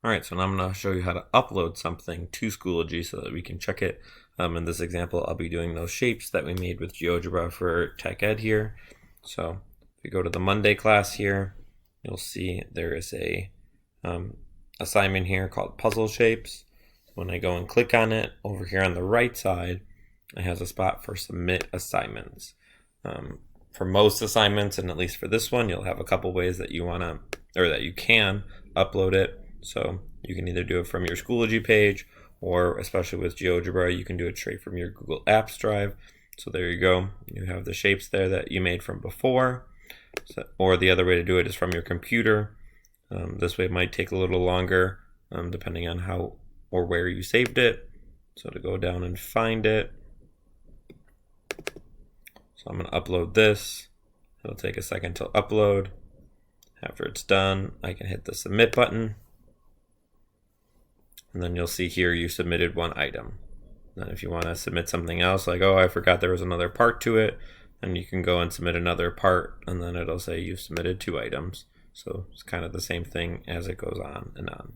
All right, so now I'm going to show you how to upload something to Schoology so that we can check it. In this example, I'll be doing those shapes that we made with GeoGebra for Tech Ed here. So if we go to the Monday class here, you'll see there is a assignment here called Puzzle Shapes. When I go and click on it, over here on the right side, it has a spot for Submit Assignments. For most assignments, and at least for this one, you'll have a couple ways that you that you can upload it. So you can either do it from your Schoology page, or especially with GeoGebra, you can do it straight from your Google Apps drive. So there you go. You have the shapes there that you made from before. Or the other way to do it is from your computer. This way it might take a little longer, depending on how or where you saved it. So to go down and find it. So I'm going to upload this. It'll take a second to upload. After it's done, I can hit the submit button. And then you'll see here you submitted one item. Then if you want to submit something else, like, oh, I forgot there was another part to it, then you can go and submit another part, and then it'll say you've submitted 2 items. So it's kind of the same thing as it goes on and on.